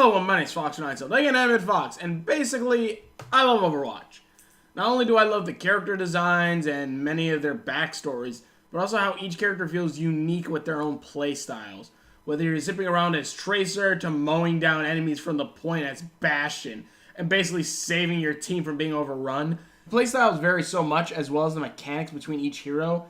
Hello, my name's Fox9, so they can have it Fox, and basically, I love Overwatch. Not only do I love the character designs and many of their backstories, but also how each character feels unique with their own playstyles. Whether you're zipping around as Tracer to mowing down enemies from the point as Bastion, and basically saving your team from being overrun. Playstyles vary so much, as well as the mechanics between each hero.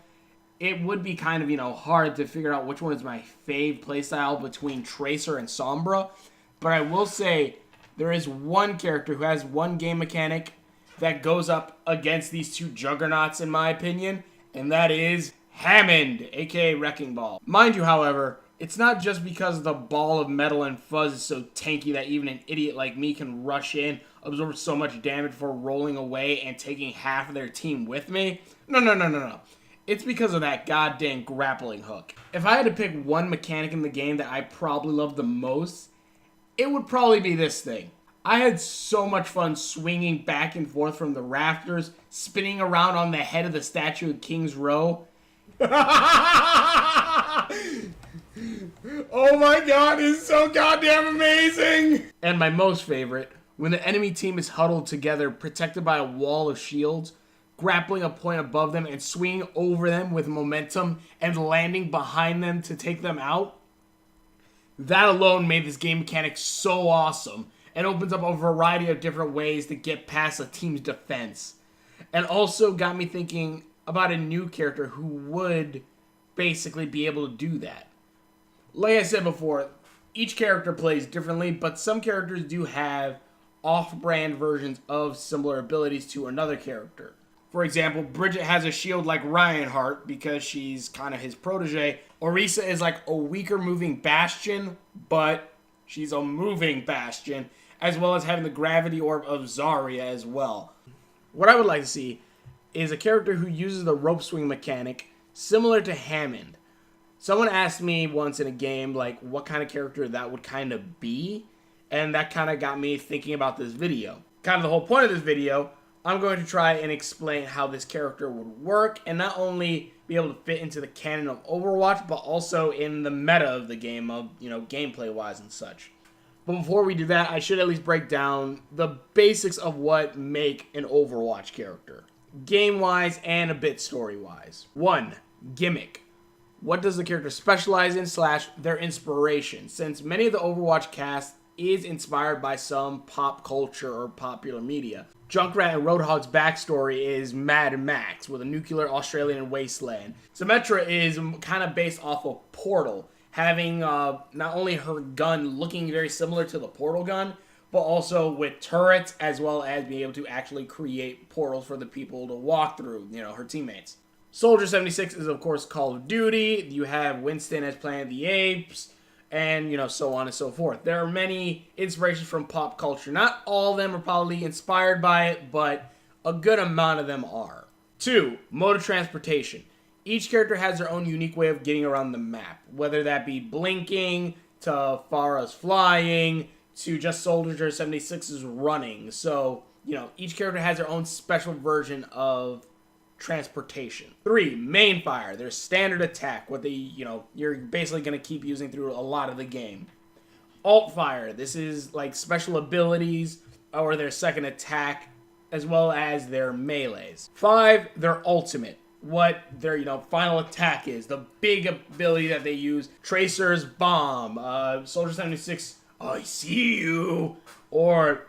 It would be kind of, hard to figure out which one is my fave playstyle between Tracer and Sombra. But I will say, there is one character who has one game mechanic that goes up against these two juggernauts, in my opinion, and that is Hammond, aka Wrecking Ball. Mind you, however, it's not just because the ball of metal and fuzz is so tanky that even an idiot like me can rush in, absorb so much damage before rolling away and taking half of their team with me. No. It's because of that goddamn grappling hook. If I had to pick one mechanic in the game that I probably love the most, it would probably be this thing. I had so much fun swinging back and forth from the rafters, spinning around on the head of the statue of King's Row. Oh my god, it's so goddamn amazing! And my most favorite, when the enemy team is huddled together, protected by a wall of shields, grappling a point above them and swinging over them with momentum and landing behind them to take them out. That alone made this game mechanic so awesome and opens up a variety of different ways to get past a team's defense. And also got me thinking about a new character who would basically be able to do that. Like I said before, each character plays differently, but some characters do have off-brand versions of similar abilities to another character. For example, Bridget has a shield like Reinhardt because she's kind of his protege. Orisa is like a weaker moving Bastion, but she's a moving Bastion, as well as having the gravity orb of Zarya as well. What I would like to see is a character who uses the rope swing mechanic similar to Hammond. Someone asked me once in a game, like, what kind of character that would kind of be, and that kind of got me thinking about this video. Kind of the whole point of this video, I'm going to try and explain how this character would work, and not only be able to fit into the canon of Overwatch, but also in the meta of the game of, gameplay-wise and such. But before we do that, I should at least break down the basics of what make an Overwatch character. Game-wise and a bit story-wise. 1. Gimmick. What does the character specialize in / their inspiration? Since many of the Overwatch cast is inspired by some pop culture or popular media. Junkrat and Roadhog's backstory is Mad Max with a nuclear Australian wasteland. Symmetra is kind of based off of Portal, having not only her gun looking very similar to the Portal gun, but also with turrets, as well as being able to actually create portals for the people to walk through, her teammates. Soldier 76 is, of course, Call of Duty. You have Winston as Planet of the Apes, and, so on and so forth. There are many inspirations from pop culture. Not all of them are probably inspired by it, but a good amount of them are. 2. Mode of transportation. Each character has their own unique way of getting around the map, whether that be blinking, to Pharah's flying, to just Soldier 76's running. So, each character has their own special version of transportation. 3. Main fire. Their standard attack, what you're basically going to keep using through a lot of the game. Alt fire. This is like special abilities or their second attack, as well as their melees. 5. Their ultimate. What their final attack is. The big ability that they use. Tracer's bomb. Soldier 76, I see you. Or,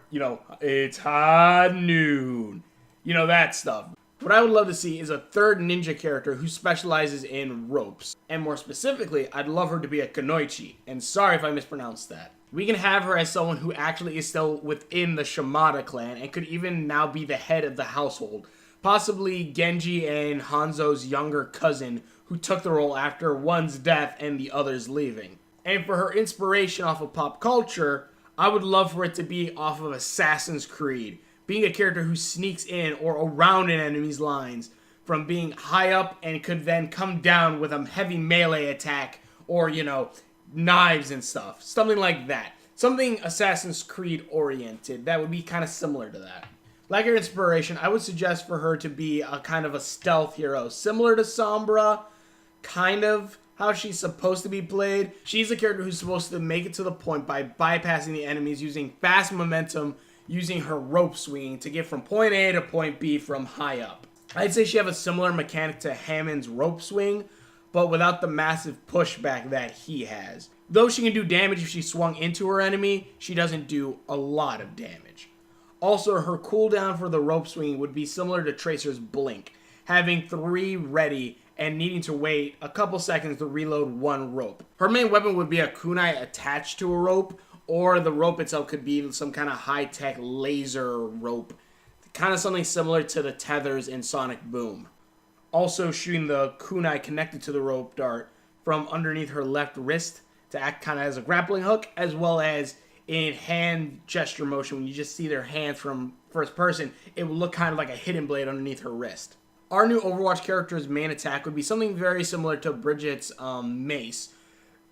it's high noon. That stuff. What I would love to see is a third ninja character who specializes in ropes. And more specifically, I'd love her to be a Kunoichi. And sorry if I mispronounced that. We can have her as someone who actually is still within the Shimada clan and could even now be the head of the household. Possibly Genji and Hanzo's younger cousin who took the role after one's death and the other's leaving. And for her inspiration off of pop culture, I would love for it to be off of Assassin's Creed. Being a character who sneaks in or around an enemy's lines from being high up and could then come down with a heavy melee attack or, knives and stuff. Something like that. Something Assassin's Creed oriented that would be kind of similar to that. Like her inspiration, I would suggest for her to be a kind of a stealth hero. Similar to Sombra, kind of, how she's supposed to be played. She's a character who's supposed to make it to the point by bypassing the enemies, using fast momentum, using her rope swinging to get from point A to point B from high up. I'd say she have a similar mechanic to Hammond's rope swing, but without the massive pushback that he has. Though she can do damage if she swung into her enemy, she doesn't do a lot of damage. Also, her cooldown for the rope swing would be similar to Tracer's blink, having 3 ready and needing to wait a couple seconds to reload 1 rope. Her main weapon would be a kunai attached to a rope, or the rope itself could be some kind of high-tech laser rope, kind of something similar to the tethers in Sonic Boom. Also shooting the kunai connected to the rope dart from underneath her left wrist to act kind of as a grappling hook, as well as in hand gesture motion. When you just see their hands from first person, it will look kind of like a hidden blade underneath her wrist. Our new Overwatch character's main attack would be something very similar to Bridget's mace,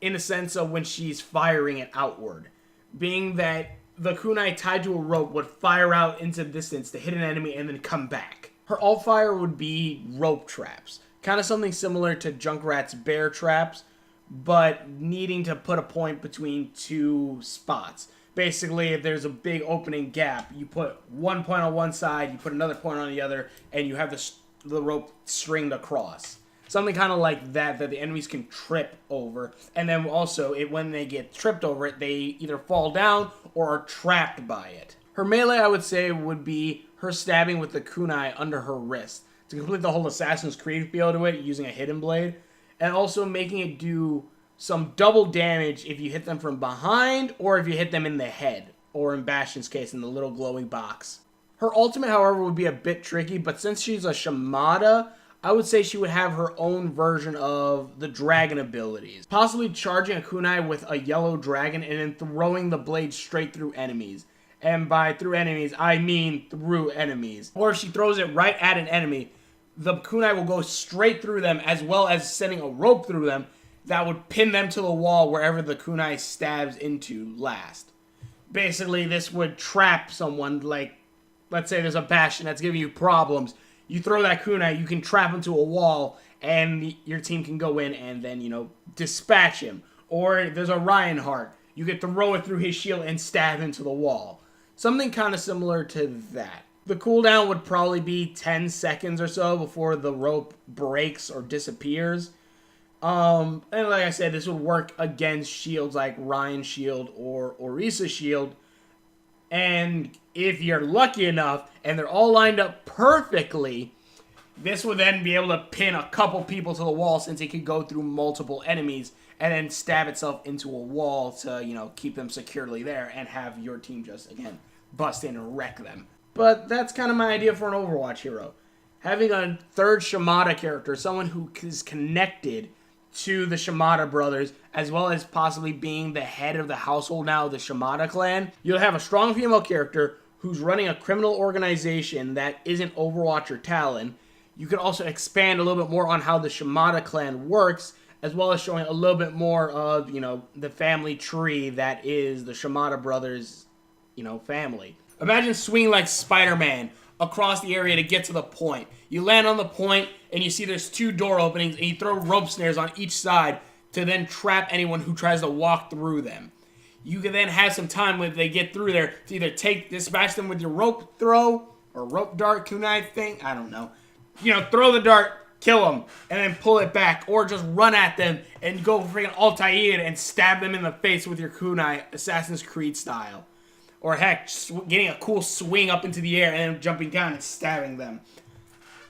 in the sense of when she's firing it outward, being that the kunai tied to a rope would fire out into distance to hit an enemy and then come back. Her alt fire would be rope traps, kind of something similar to Junkrat's bear traps, but needing to put a point between 2 spots. Basically, if there's a big opening gap, you put 1 point on one side, you put another point on the other, and you have the rope stringed across. Something kind of like that the enemies can trip over. And then also, when they get tripped over it, they either fall down or are trapped by it. Her melee, I would say, would be her stabbing with the kunai under her wrist to complete the whole Assassin's Creed feel to it using a hidden blade. And also making it do some double damage if you hit them from behind or if you hit them in the head. Or in Bastion's case, in the little glowing box. Her ultimate, however, would be a bit tricky, but since she's a Shimada, I would say she would have her own version of the dragon abilities. Possibly charging a kunai with a yellow dragon and then throwing the blade straight through enemies. And by through enemies, I mean through enemies. Or if she throws it right at an enemy, the kunai will go straight through them, as well as sending a rope through them that would pin them to the wall wherever the kunai stabs into last. Basically, this would trap someone, like, let's say there's a Bastion that's giving you problems. You throw that kunai, you can trap him to a wall, and your team can go in and then, dispatch him. Or there's a Reinhardt. You can throw it through his shield and stab him to the wall. Something kind of similar to that. The cooldown would probably be 10 seconds or so before the rope breaks or disappears. And like I said, this would work against shields like Ryan's shield or Orisa's shield. And if you're lucky enough, and they're all lined up perfectly, this would then be able to pin a couple people to the wall, since it could go through multiple enemies and then stab itself into a wall to, keep them securely there and have your team just, again, bust in and wreck them. But that's kind of my idea for an Overwatch hero. Having a third Shimada character, someone who is connected to the Shimada brothers, as well as possibly being the head of the household now of the Shimada clan. You'll have a strong female character who's running a criminal organization that isn't Overwatch or Talon. You can also expand a little bit more on how the Shimada clan works, as well as showing a little bit more of, the family tree that is the Shimada brothers, family. Imagine swinging like Spider-Man across the area to get to the point. You land on the point, and you see there's 2 door openings, and you throw rope snares on each side to then trap anyone who tries to walk through them. You can then have some time when they get through there to either dispatch them with your rope throw, or rope dart kunai thing, I don't know. Throw the dart, kill them, and then pull it back, or just run at them and go freaking Altair and stab them in the face with your kunai, Assassin's Creed style. Or heck, getting a cool swing up into the air and then jumping down and stabbing them.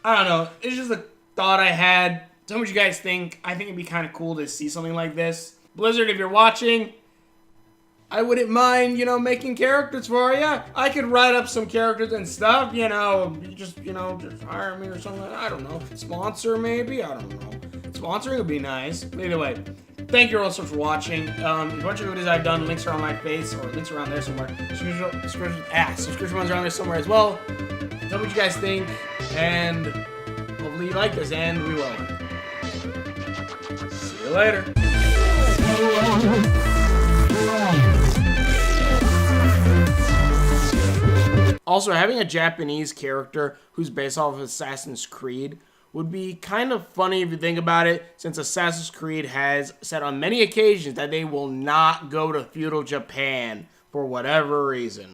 I don't know. It's just a thought I had. Tell me what you guys think. I think it'd be kind of cool to see something like this. Blizzard, if you're watching, I wouldn't mind, making characters for you. I could write up some characters and stuff, just hire me or something. I don't know. Sponsor, maybe? I don't know. Sponsoring would be nice. But either way, thank you all so much for watching. A bunch of videos I've done, links are on my face, or links around there somewhere. Subscription ones are around there somewhere as well. Tell me what you guys think, and hopefully you like this, and we will. See you later. Also, having a Japanese character who's based off of Assassin's Creed would be kind of funny if you think about it, since Assassin's Creed has said on many occasions that they will not go to feudal Japan for whatever reason.